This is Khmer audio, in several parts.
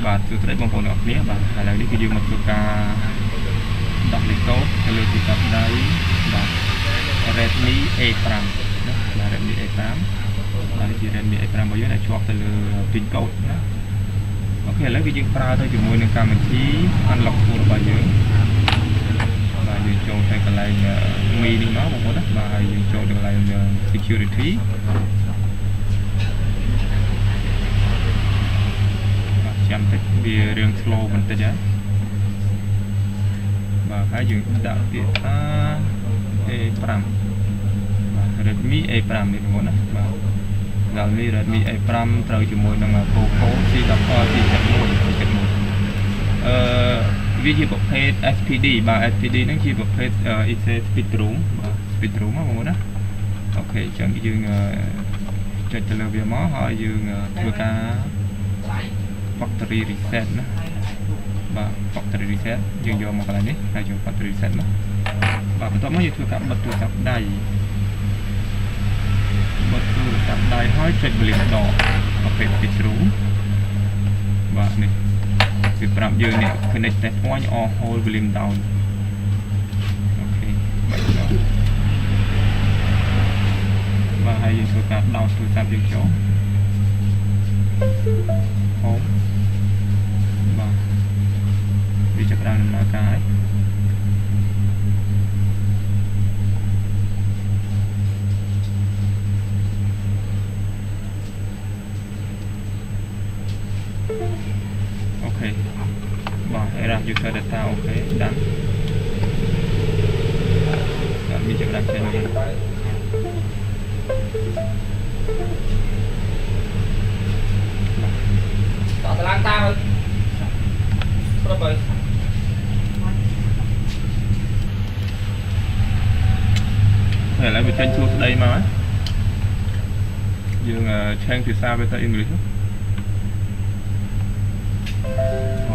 បាទសួស្តីបងប្អូនទាំងអស់គ្នាបាទឥឡូវនេះគឺយើងមកធ្វើការដោះលេខកូដទៅលើទូរស័ព្ទដៃបាទ Redmi A5 ណាបាទ Redmi A5 បាទជា Redmi A5 របស់យើងដែលជាប់ទៅលើ pin code ណាអូខេឥឡូវគឺយើងប្រើទៅជាមួយនឹងកម្មវិធី unlock phone របស់យើងបាទយើងចូលទៅកន្លែង Mi នេះមកបងប្អូនណាបាទហើយយើងចូលទៅកន្លែង securityចាំតិចវារឿង slow បន្តិចហើយបាទហើយយើងដាក់ពាក្យថា A5 បាទ Redmi A5 នេះបងប្អូនណាបាទដល់នេះ Redmi A5 ត្រូវជាមួយនឹង Poco C10 C71 វាជាប្រភេទ SPD បាទ SPD ហ្នឹងជាប្រភេទ EC Speed Room បាទ Speed Room បងប្អូនណាអូខេអញ្ចឹងយើងចុចទៅលើវាមកហើយយើងធ្វើការ factory reset ណាបាទ factory reset យើងយកមកកន្លែងនេះហើយយើង factory reset មកបាទបន្ទាប់មកយើងធ្វើការបិទទូរស័ព្ទដៃហើយចុច volume ដកប្រភេទ speed room បាទនេះវាប្រាប់យើងនេះ connect test point or hold volume down អូខេបាទហើយយើងធ្វើការដោតទូរស័ព្ទយើងចូល home បាទវាចាប់ផ្ដើមដំណើរការអូខេបាទ error user data អូខេដាក់មានចាប់ផ្ដើមចេញមកតឡើងតាមប្រាប់ហើយឥឡូវវាចេញជួសស្ដីមកហើយយើងឆេងភាសាវាទៅអ៊ីងគ្លីសអូ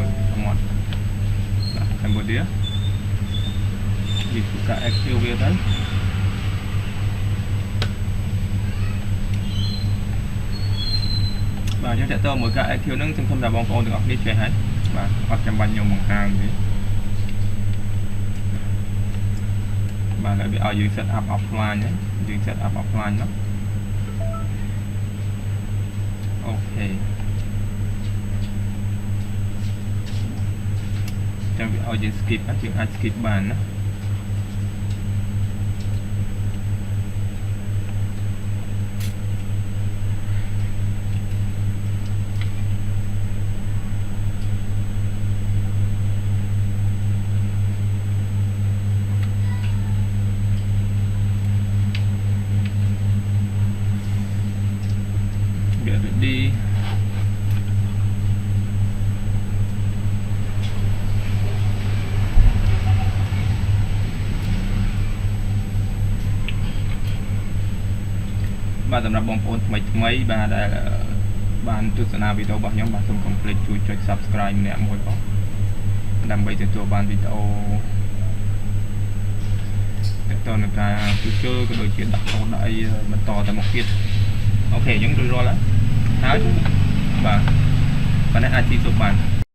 យអត់ដាក់ Cambodia យើងធ្វើការ active វាទៅបាទយើងតើតើមួយការ IQ ហ្នឹងសង្ឃឹមថាបងប្អូនទាំងអស់គ្នាចេះហើយបាទអត់ចាំបាច់ខ្ញុំបង្ហាញទេបាទហើយវាឲ្យយើង set up offline ហ្នឹងយើង set up offline មកអូខេចាំវាឲ្យយើង skip យើងអាច skip បានណាđiបាទសម្រាប់បងប្អូនថ្មីបាទដែលបានទស្សនាវីដេអូរបស់ខ្ញុំបាទសូមកុំភ្លេចជួយចុច Subscribe ម្នាក់មួយផងដើម្បីទទួលបានវីដេអូទាក់ទងនឹងការជួសជុលក៏ដូចជាដាក់កូដដាក់អីបន្តទៅមុខទៀតអូខេអញ្ចឹងរួចរាល់ហើយបាទប៉ុណ្ណេះអាចទីសុខបាន